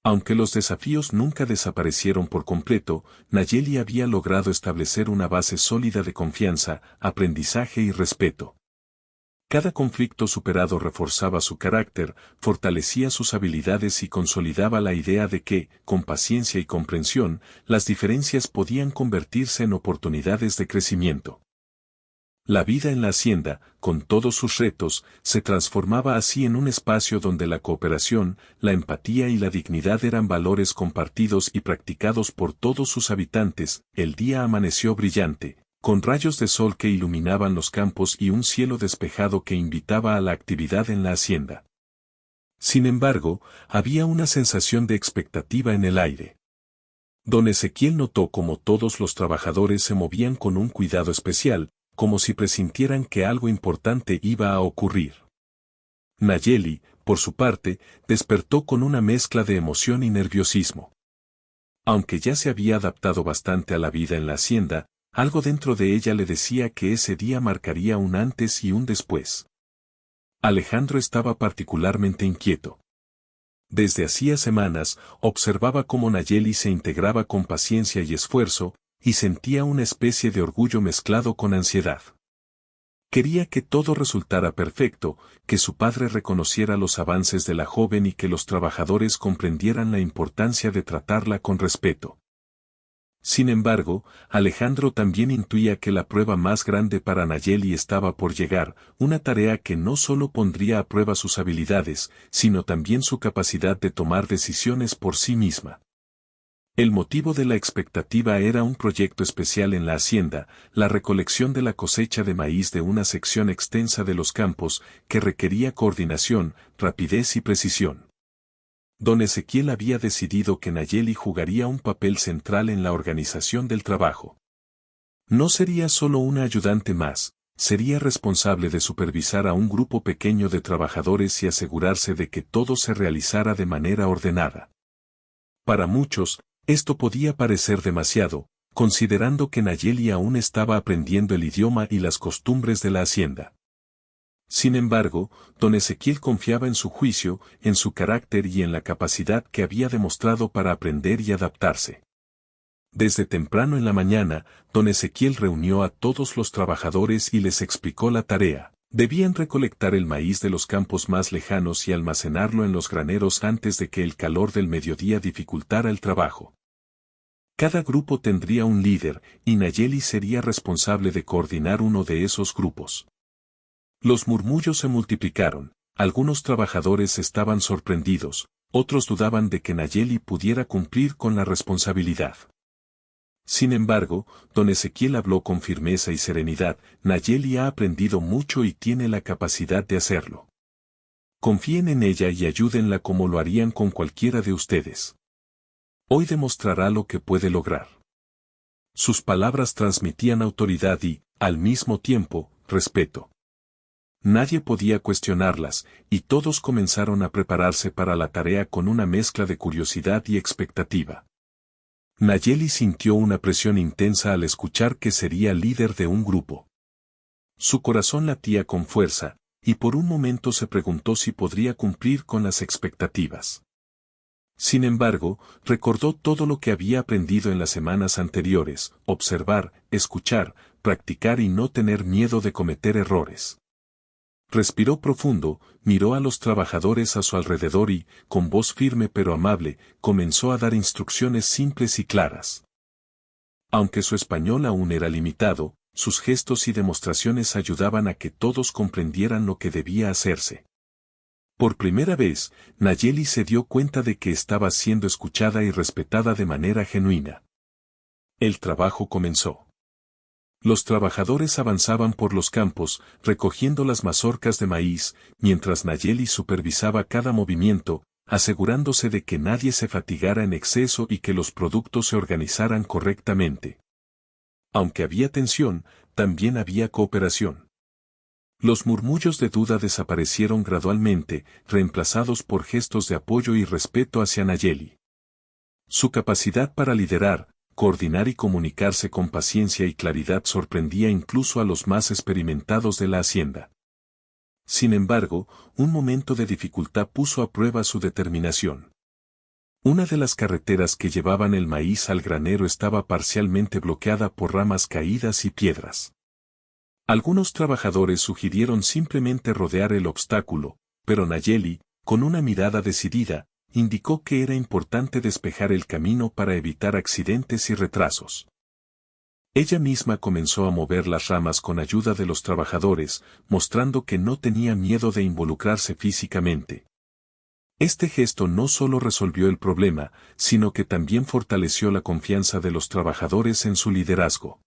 Aunque los desafíos nunca desaparecieron por completo, Nayeli había logrado establecer una base sólida de confianza, aprendizaje y respeto. Cada conflicto superado reforzaba su carácter, fortalecía sus habilidades y consolidaba la idea de que, con paciencia y comprensión, las diferencias podían convertirse en oportunidades de crecimiento. La vida en la hacienda, con todos sus retos, se transformaba así en un espacio donde la cooperación, la empatía y la dignidad eran valores compartidos y practicados por todos sus habitantes. El día amaneció brillante, con rayos de sol que iluminaban los campos y un cielo despejado que invitaba a la actividad en la hacienda. Sin embargo, había una sensación de expectativa en el aire. Don Ezequiel notó cómo todos los trabajadores se movían con un cuidado especial, como si presintieran que algo importante iba a ocurrir. Nayeli, por su parte, despertó con una mezcla de emoción y nerviosismo. Aunque ya se había adaptado bastante a la vida en la hacienda, algo dentro de ella le decía que ese día marcaría un antes y un después. Alejandro estaba particularmente inquieto. Desde hacía semanas, observaba cómo Nayeli se integraba con paciencia y esfuerzo, y sentía una especie de orgullo mezclado con ansiedad. Quería que todo resultara perfecto, que su padre reconociera los avances de la joven y que los trabajadores comprendieran la importancia de tratarla con respeto. Sin embargo, Alejandro también intuía que la prueba más grande para Nayeli estaba por llegar, una tarea que no solo pondría a prueba sus habilidades, sino también su capacidad de tomar decisiones por sí misma. El motivo de la expectativa era un proyecto especial en la hacienda, la recolección de la cosecha de maíz de una sección extensa de los campos que requería coordinación, rapidez y precisión. Don Ezequiel había decidido que Nayeli jugaría un papel central en la organización del trabajo. No sería solo una ayudante más, sería responsable de supervisar a un grupo pequeño de trabajadores y asegurarse de que todo se realizara de manera ordenada. Para muchos, esto podía parecer demasiado, considerando que Nayeli aún estaba aprendiendo el idioma y las costumbres de la hacienda. Sin embargo, don Ezequiel confiaba en su juicio, en su carácter y en la capacidad que había demostrado para aprender y adaptarse. Desde temprano en la mañana, don Ezequiel reunió a todos los trabajadores y les explicó la tarea. Debían recolectar el maíz de los campos más lejanos y almacenarlo en los graneros antes de que el calor del mediodía dificultara el trabajo. Cada grupo tendría un líder, y Nayeli sería responsable de coordinar uno de esos grupos. Los murmullos se multiplicaron, algunos trabajadores estaban sorprendidos, otros dudaban de que Nayeli pudiera cumplir con la responsabilidad. Sin embargo, don Ezequiel habló con firmeza y serenidad. Nayeli ha aprendido mucho y tiene la capacidad de hacerlo. Confíen en ella y ayúdenla como lo harían con cualquiera de ustedes. Hoy demostrará lo que puede lograr. Sus palabras transmitían autoridad y, al mismo tiempo, respeto. Nadie podía cuestionarlas, y todos comenzaron a prepararse para la tarea con una mezcla de curiosidad y expectativa. Nayeli sintió una presión intensa al escuchar que sería líder de un grupo. Su corazón latía con fuerza, y por un momento se preguntó si podría cumplir con las expectativas. Sin embargo, recordó todo lo que había aprendido en las semanas anteriores: observar, escuchar, practicar y no tener miedo de cometer errores. Respiró profundo, miró a los trabajadores a su alrededor y, con voz firme pero amable, comenzó a dar instrucciones simples y claras. Aunque su español aún era limitado, sus gestos y demostraciones ayudaban a que todos comprendieran lo que debía hacerse. Por primera vez, Nayeli se dio cuenta de que estaba siendo escuchada y respetada de manera genuina. El trabajo comenzó. Los trabajadores avanzaban por los campos, recogiendo las mazorcas de maíz, mientras Nayeli supervisaba cada movimiento, asegurándose de que nadie se fatigara en exceso y que los productos se organizaran correctamente. Aunque había tensión, también había cooperación. Los murmullos de duda desaparecieron gradualmente, reemplazados por gestos de apoyo y respeto hacia Nayeli. Su capacidad para liderar, coordinar y comunicarse con paciencia y claridad sorprendía incluso a los más experimentados de la hacienda. Sin embargo, un momento de dificultad puso a prueba su determinación. Una de las carreteras que llevaban el maíz al granero estaba parcialmente bloqueada por ramas caídas y piedras. Algunos trabajadores sugirieron simplemente rodear el obstáculo, pero Nayeli, con una mirada decidida, indicó que era importante despejar el camino para evitar accidentes y retrasos. Ella misma comenzó a mover las ramas con ayuda de los trabajadores, mostrando que no tenía miedo de involucrarse físicamente. Este gesto no solo resolvió el problema, sino que también fortaleció la confianza de los trabajadores en su liderazgo.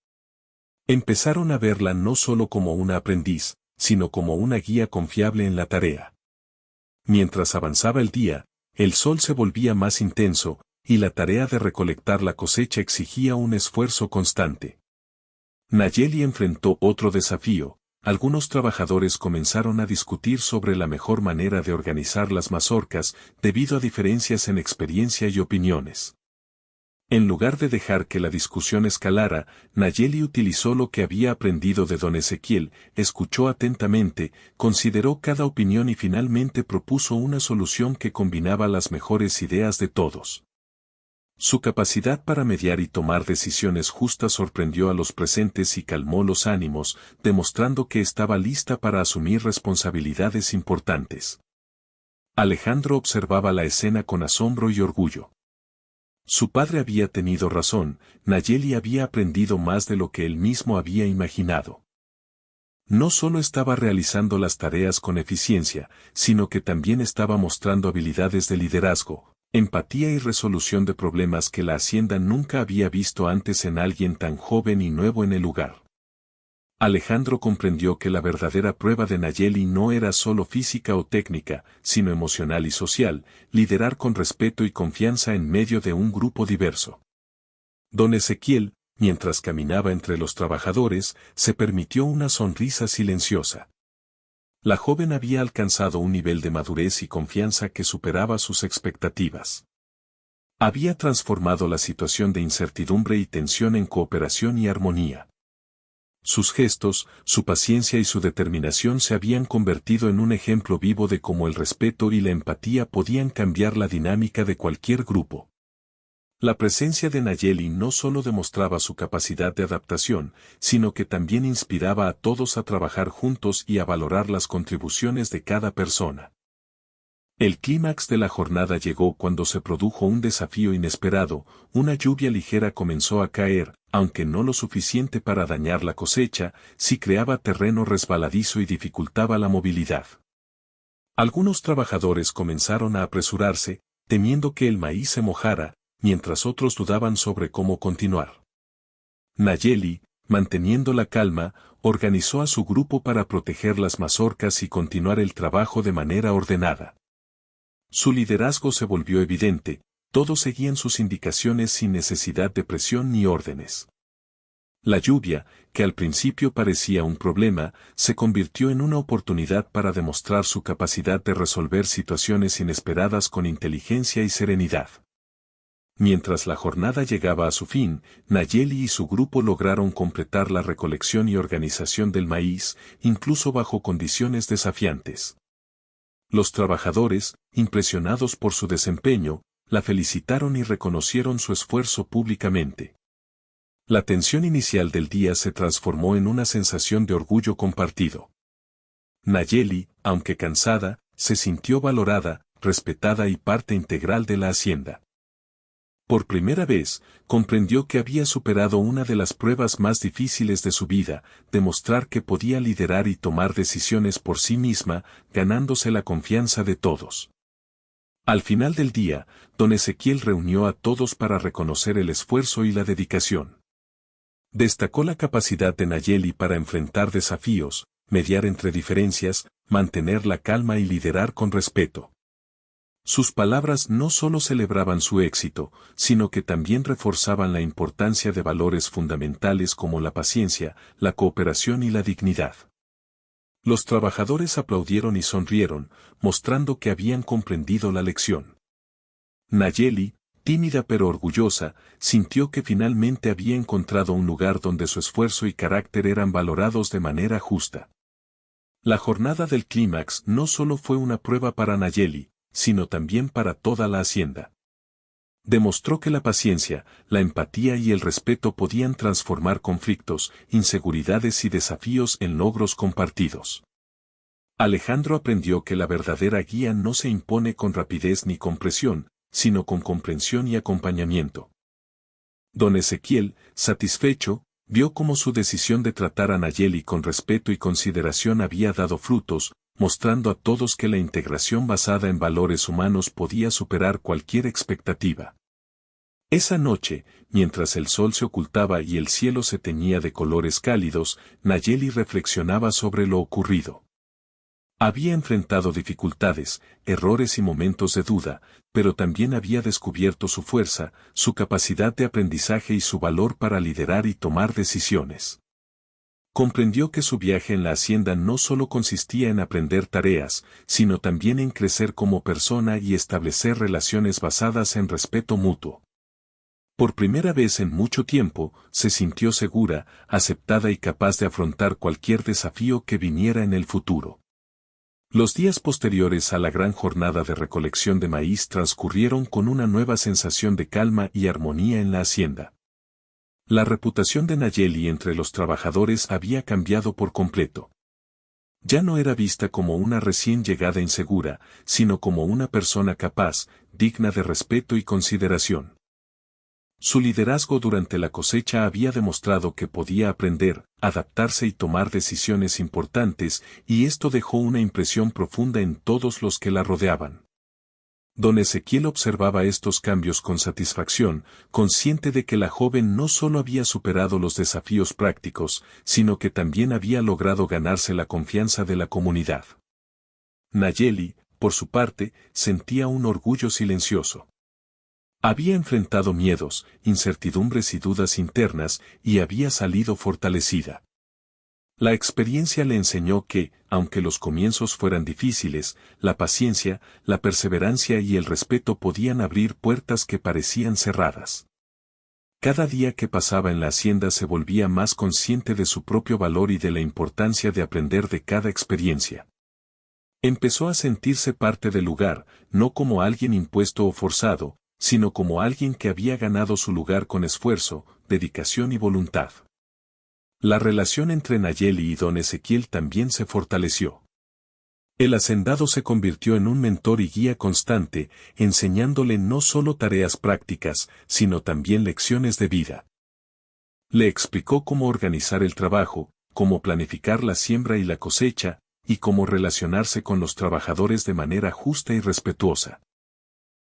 Empezaron a verla no solo como una aprendiz, sino como una guía confiable en la tarea. Mientras avanzaba el día, el sol se volvía más intenso, y la tarea de recolectar la cosecha exigía un esfuerzo constante. Nayeli enfrentó otro desafío. Algunos trabajadores comenzaron a discutir sobre la mejor manera de organizar las mazorcas, debido a diferencias en experiencia y opiniones. En lugar de dejar que la discusión escalara, Nayeli utilizó lo que había aprendido de don Ezequiel, escuchó atentamente, consideró cada opinión y finalmente propuso una solución que combinaba las mejores ideas de todos. Su capacidad para mediar y tomar decisiones justas sorprendió a los presentes y calmó los ánimos, demostrando que estaba lista para asumir responsabilidades importantes. Alejandro observaba la escena con asombro y orgullo. Su padre había tenido razón, Nayeli había aprendido más de lo que él mismo había imaginado. No solo estaba realizando las tareas con eficiencia, sino que también estaba mostrando habilidades de liderazgo. Empatía y resolución de problemas que la hacienda nunca había visto antes en alguien tan joven y nuevo en el lugar. Alejandro comprendió que la verdadera prueba de Nayeli no era solo física o técnica, sino emocional y social, liderar con respeto y confianza en medio de un grupo diverso. Don Ezequiel, mientras caminaba entre los trabajadores, se permitió una sonrisa silenciosa. La joven había alcanzado un nivel de madurez y confianza que superaba sus expectativas. Había transformado la situación de incertidumbre y tensión en cooperación y armonía. Sus gestos, su paciencia y su determinación se habían convertido en un ejemplo vivo de cómo el respeto y la empatía podían cambiar la dinámica de cualquier grupo. La presencia de Nayeli no solo demostraba su capacidad de adaptación, sino que también inspiraba a todos a trabajar juntos y a valorar las contribuciones de cada persona. El clímax de la jornada llegó cuando se produjo un desafío inesperado, una lluvia ligera comenzó a caer, aunque no lo suficiente para dañar la cosecha, sí creaba terreno resbaladizo y dificultaba la movilidad. Algunos trabajadores comenzaron a apresurarse, temiendo que el maíz se mojara, mientras otros dudaban sobre cómo continuar. Nayeli, manteniendo la calma, organizó a su grupo para proteger las mazorcas y continuar el trabajo de manera ordenada. Su liderazgo se volvió evidente, todos seguían sus indicaciones sin necesidad de presión ni órdenes. La lluvia, que al principio parecía un problema, se convirtió en una oportunidad para demostrar su capacidad de resolver situaciones inesperadas con inteligencia y serenidad. Mientras la jornada llegaba a su fin, Nayeli y su grupo lograron completar la recolección y organización del maíz, incluso bajo condiciones desafiantes. Los trabajadores, impresionados por su desempeño, la felicitaron y reconocieron su esfuerzo públicamente. La tensión inicial del día se transformó en una sensación de orgullo compartido. Nayeli, aunque cansada, se sintió valorada, respetada y parte integral de la hacienda. Por primera vez, comprendió que había superado una de las pruebas más difíciles de su vida, demostrar que podía liderar y tomar decisiones por sí misma, ganándose la confianza de todos. Al final del día, don Ezequiel reunió a todos para reconocer el esfuerzo y la dedicación. Destacó la capacidad de Nayeli para enfrentar desafíos, mediar entre diferencias, mantener la calma y liderar con respeto. Sus palabras no solo celebraban su éxito, sino que también reforzaban la importancia de valores fundamentales como la paciencia, la cooperación y la dignidad. Los trabajadores aplaudieron y sonrieron, mostrando que habían comprendido la lección. Nayeli, tímida pero orgullosa, sintió que finalmente había encontrado un lugar donde su esfuerzo y carácter eran valorados de manera justa. La jornada del clímax no solo fue una prueba para Nayeli, sino también para toda la hacienda. Demostró que la paciencia, la empatía y el respeto podían transformar conflictos, inseguridades y desafíos en logros compartidos. Alejandro aprendió que la verdadera guía no se impone con rapidez ni con presión, sino con comprensión y acompañamiento. Don Ezequiel, satisfecho, vio cómo su decisión de tratar a Nayeli con respeto y consideración había dado frutos, mostrando a todos que la integración basada en valores humanos podía superar cualquier expectativa. Esa noche, mientras el sol se ocultaba y el cielo se teñía de colores cálidos, Nayeli reflexionaba sobre lo ocurrido. Había enfrentado dificultades, errores y momentos de duda, pero también había descubierto su fuerza, su capacidad de aprendizaje y su valor para liderar y tomar decisiones. Comprendió que su viaje en la hacienda no solo consistía en aprender tareas, sino también en crecer como persona y establecer relaciones basadas en respeto mutuo. Por primera vez en mucho tiempo, se sintió segura, aceptada y capaz de afrontar cualquier desafío que viniera en el futuro. Los días posteriores a la gran jornada de recolección de maíz transcurrieron con una nueva sensación de calma y armonía en la hacienda. La reputación de Nayeli entre los trabajadores había cambiado por completo. Ya no era vista como una recién llegada insegura, sino como una persona capaz, digna de respeto y consideración. Su liderazgo durante la cosecha había demostrado que podía aprender, adaptarse y tomar decisiones importantes, y esto dejó una impresión profunda en todos los que la rodeaban. Don Ezequiel observaba estos cambios con satisfacción, consciente de que la joven no solo había superado los desafíos prácticos, sino que también había logrado ganarse la confianza de la comunidad. Nayeli, por su parte, sentía un orgullo silencioso. Había enfrentado miedos, incertidumbres y dudas internas, y había salido fortalecida. La experiencia le enseñó que, aunque los comienzos fueran difíciles, la paciencia, la perseverancia y el respeto podían abrir puertas que parecían cerradas. Cada día que pasaba en la hacienda se volvía más consciente de su propio valor y de la importancia de aprender de cada experiencia. Empezó a sentirse parte del lugar, no como alguien impuesto o forzado, sino como alguien que había ganado su lugar con esfuerzo, dedicación y voluntad. La relación entre Nayeli y don Ezequiel también se fortaleció. El hacendado se convirtió en un mentor y guía constante, enseñándole no solo tareas prácticas, sino también lecciones de vida. Le explicó cómo organizar el trabajo, cómo planificar la siembra y la cosecha, y cómo relacionarse con los trabajadores de manera justa y respetuosa.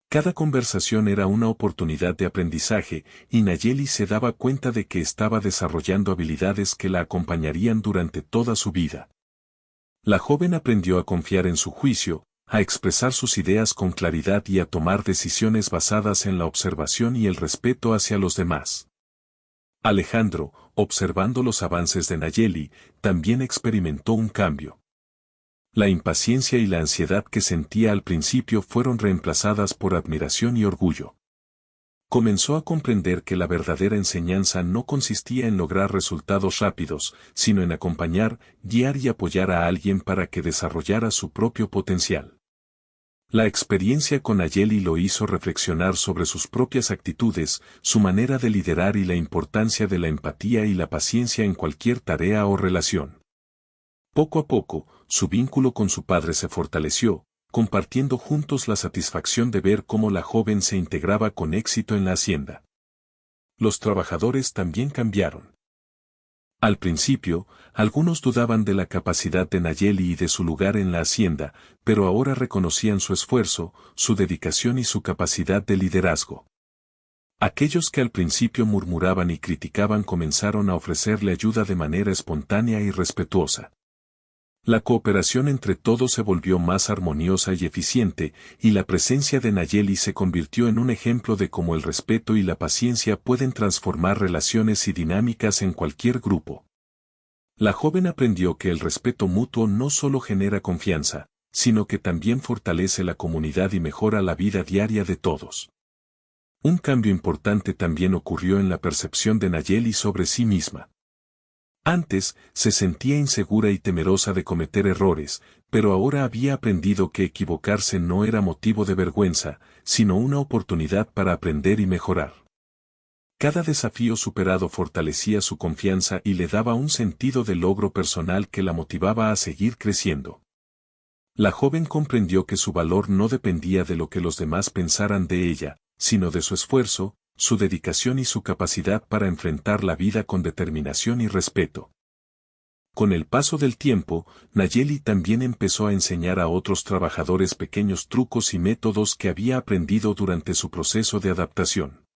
Cada conversación era una oportunidad de aprendizaje, y Nayeli se daba cuenta de que estaba desarrollando habilidades que la acompañarían durante toda su vida. La joven aprendió a confiar en su juicio, a expresar sus ideas con claridad y a tomar decisiones basadas en la observación y el respeto hacia los demás. Alejandro, observando los avances de Nayeli, también experimentó un cambio. La impaciencia y la ansiedad que sentía al principio fueron reemplazadas por admiración y orgullo. Comenzó a comprender que la verdadera enseñanza no consistía en lograr resultados rápidos, sino en acompañar, guiar y apoyar a alguien para que desarrollara su propio potencial. La experiencia con Nayeli lo hizo reflexionar sobre sus propias actitudes, su manera de liderar y la importancia de la empatía y la paciencia en cualquier tarea o relación. Poco a poco, su vínculo con su padre se fortaleció, compartiendo juntos la satisfacción de ver cómo la joven se integraba con éxito en la hacienda. Los trabajadores también cambiaron. Al principio, algunos dudaban de la capacidad de Nayeli y de su lugar en la hacienda, pero ahora reconocían su esfuerzo, su dedicación y su capacidad de liderazgo. Aquellos que al principio murmuraban y criticaban comenzaron a ofrecerle ayuda de manera espontánea y respetuosa. La cooperación entre todos se volvió más armoniosa y eficiente, y la presencia de Nayeli se convirtió en un ejemplo de cómo el respeto y la paciencia pueden transformar relaciones y dinámicas en cualquier grupo. La joven aprendió que el respeto mutuo no solo genera confianza, sino que también fortalece la comunidad y mejora la vida diaria de todos. Un cambio importante también ocurrió en la percepción de Nayeli sobre sí misma. Antes, se sentía insegura y temerosa de cometer errores, pero ahora había aprendido que equivocarse no era motivo de vergüenza, sino una oportunidad para aprender y mejorar. Cada desafío superado fortalecía su confianza y le daba un sentido de logro personal que la motivaba a seguir creciendo. La joven comprendió que su valor no dependía de lo que los demás pensaran de ella, sino de su esfuerzo, su dedicación y su capacidad para enfrentar la vida con determinación y respeto. Con el paso del tiempo, Nayeli también empezó a enseñar a otros trabajadores pequeños trucos y métodos que había aprendido durante su proceso de adaptación.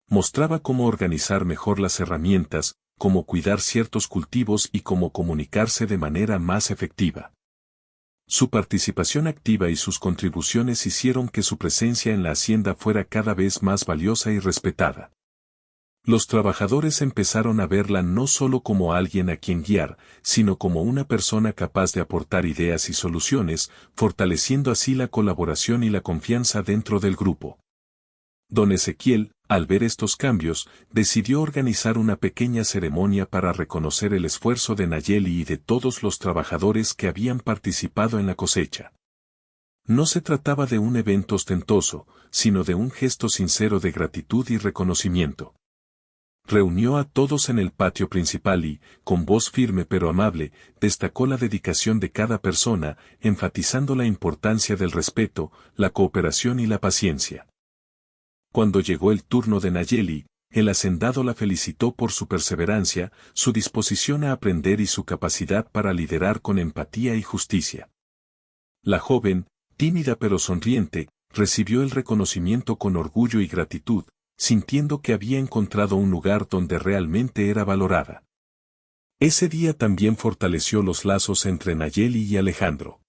Mostraba cómo organizar mejor las herramientas, cómo cuidar ciertos cultivos y cómo comunicarse de manera más efectiva. Su participación activa y sus contribuciones hicieron que su presencia en la hacienda fuera cada vez más valiosa y respetada. Los trabajadores empezaron a verla no solo como alguien a quien guiar, sino como una persona capaz de aportar ideas y soluciones, fortaleciendo así la colaboración y la confianza dentro del grupo. Don Ezequiel, al ver estos cambios, decidió organizar una pequeña ceremonia para reconocer el esfuerzo de Nayeli y de todos los trabajadores que habían participado en la cosecha. No se trataba de un evento ostentoso, sino de un gesto sincero de gratitud y reconocimiento. Reunió a todos en el patio principal y, con voz firme pero amable, destacó la dedicación de cada persona, enfatizando la importancia del respeto, la cooperación y la paciencia. Cuando llegó el turno de Nayeli, el hacendado la felicitó por su perseverancia, su disposición a aprender y su capacidad para liderar con empatía y justicia. La joven, tímida pero sonriente, recibió el reconocimiento con orgullo y gratitud, sintiendo que había encontrado un lugar donde realmente era valorada. Ese día también fortaleció los lazos entre Nayeli y Alejandro.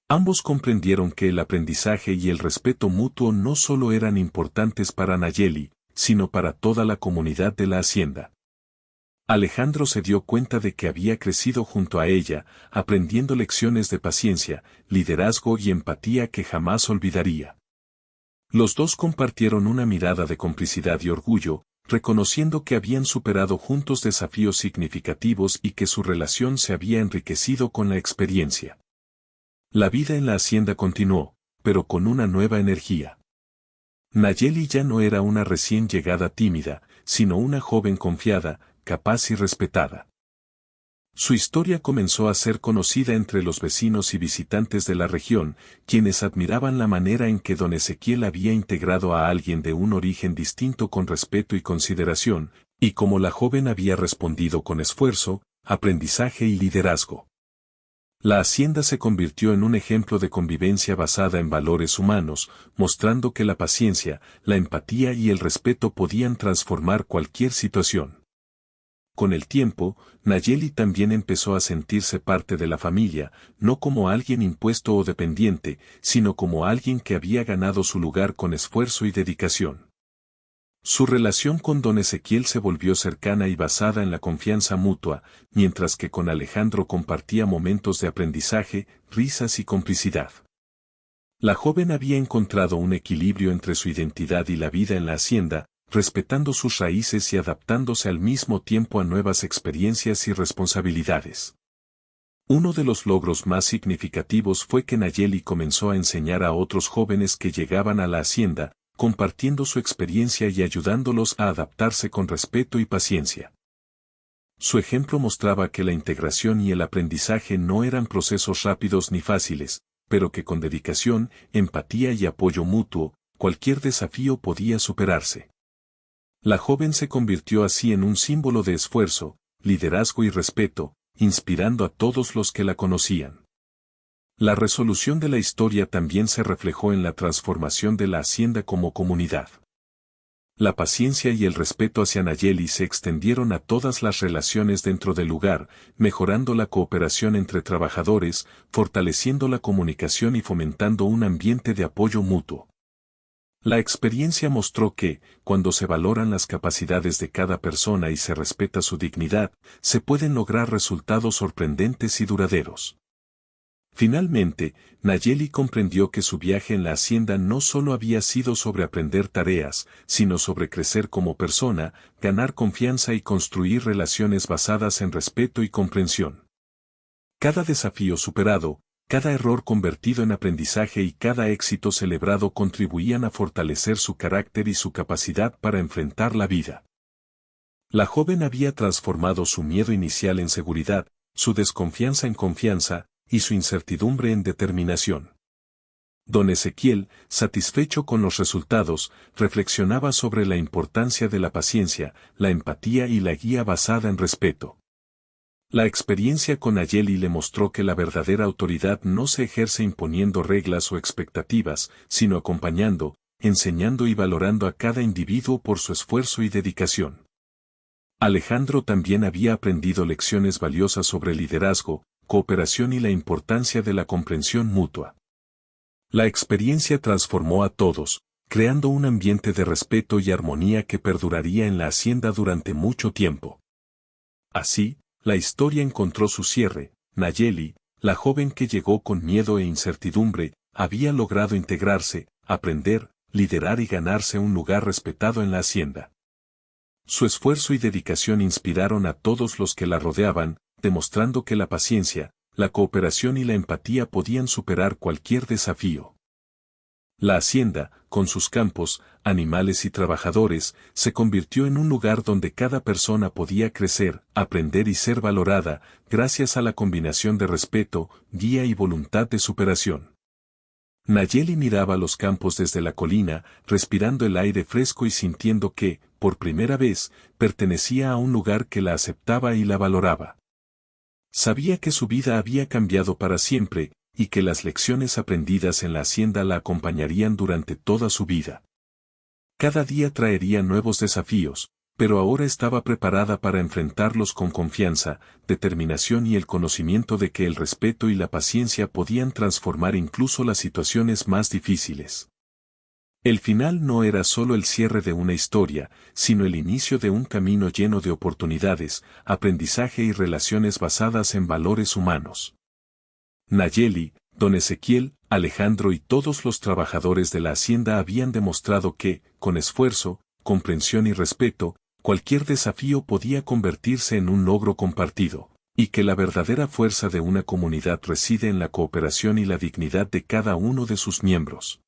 Ambos comprendieron que el aprendizaje y el respeto mutuo no solo eran importantes para Nayeli, sino para toda la comunidad de la hacienda. Alejandro se dio cuenta de que había crecido junto a ella, aprendiendo lecciones de paciencia, liderazgo y empatía que jamás olvidaría. Los dos compartieron una mirada de complicidad y orgullo, reconociendo que habían superado juntos desafíos significativos y que su relación se había enriquecido con la experiencia. La vida en la hacienda continuó, pero con una nueva energía. Nayeli ya no era una recién llegada tímida, sino una joven confiada, capaz y respetada. Su historia comenzó a ser conocida entre los vecinos y visitantes de la región, quienes admiraban la manera en que don Ezequiel había integrado a alguien de un origen distinto con respeto y consideración, y cómo la joven había respondido con esfuerzo, aprendizaje y liderazgo. La hacienda se convirtió en un ejemplo de convivencia basada en valores humanos, mostrando que la paciencia, la empatía y el respeto podían transformar cualquier situación. Con el tiempo, Nayeli también empezó a sentirse parte de la familia, no como alguien impuesto o dependiente, sino como alguien que había ganado su lugar con esfuerzo y dedicación. Su relación con don Ezequiel se volvió cercana y basada en la confianza mutua, mientras que con Alejandro compartía momentos de aprendizaje, risas y complicidad. La joven había encontrado un equilibrio entre su identidad y la vida en la hacienda, respetando sus raíces y adaptándose al mismo tiempo a nuevas experiencias y responsabilidades. Uno de los logros más significativos fue que Nayeli comenzó a enseñar a otros jóvenes que llegaban a la hacienda, compartiendo su experiencia y ayudándolos a adaptarse con respeto y paciencia. Su ejemplo mostraba que la integración y el aprendizaje no eran procesos rápidos ni fáciles, pero que con dedicación, empatía y apoyo mutuo, cualquier desafío podía superarse. La joven se convirtió así en un símbolo de esfuerzo, liderazgo y respeto, inspirando a todos los que la conocían. La resolución de la historia también se reflejó en la transformación de la hacienda como comunidad. La paciencia y el respeto hacia Nayeli se extendieron a todas las relaciones dentro del lugar, mejorando la cooperación entre trabajadores, fortaleciendo la comunicación y fomentando un ambiente de apoyo mutuo. La experiencia mostró que, cuando se valoran las capacidades de cada persona y se respeta su dignidad, se pueden lograr resultados sorprendentes y duraderos. Finalmente, Nayeli comprendió que su viaje en la hacienda no solo había sido sobre aprender tareas, sino sobre crecer como persona, ganar confianza y construir relaciones basadas en respeto y comprensión. Cada desafío superado, cada error convertido en aprendizaje y cada éxito celebrado contribuían a fortalecer su carácter y su capacidad para enfrentar la vida. La joven había transformado su miedo inicial en seguridad, su desconfianza en confianza, y su incertidumbre en determinación. Don Ezequiel, satisfecho con los resultados, reflexionaba sobre la importancia de la paciencia, la empatía y la guía basada en respeto. La experiencia con Nayeli le mostró que la verdadera autoridad no se ejerce imponiendo reglas o expectativas, sino acompañando, enseñando y valorando a cada individuo por su esfuerzo y dedicación. Alejandro también había aprendido lecciones valiosas sobre liderazgo, cooperación y la importancia de la comprensión mutua. La experiencia transformó a todos, creando un ambiente de respeto y armonía que perduraría en la hacienda durante mucho tiempo. Así, la historia encontró su cierre. Nayeli, la joven que llegó con miedo e incertidumbre, había logrado integrarse, aprender, liderar y ganarse un lugar respetado en la hacienda. Su esfuerzo y dedicación inspiraron a todos los que la rodeaban, demostrando que la paciencia, la cooperación y la empatía podían superar cualquier desafío. La hacienda, con sus campos, animales y trabajadores, se convirtió en un lugar donde cada persona podía crecer, aprender y ser valorada, gracias a la combinación de respeto, guía y voluntad de superación. Nayeli miraba los campos desde la colina, respirando el aire fresco y sintiendo que, por primera vez, pertenecía a un lugar que la aceptaba y la valoraba. Sabía que su vida había cambiado para siempre, y que las lecciones aprendidas en la hacienda la acompañarían durante toda su vida. Cada día traería nuevos desafíos, pero ahora estaba preparada para enfrentarlos con confianza, determinación y el conocimiento de que el respeto y la paciencia podían transformar incluso las situaciones más difíciles. El final no era solo el cierre de una historia, sino el inicio de un camino lleno de oportunidades, aprendizaje y relaciones basadas en valores humanos. Nayeli, don Ezequiel, Alejandro y todos los trabajadores de la hacienda habían demostrado que, con esfuerzo, comprensión y respeto, cualquier desafío podía convertirse en un logro compartido, y que la verdadera fuerza de una comunidad reside en la cooperación y la dignidad de cada uno de sus miembros.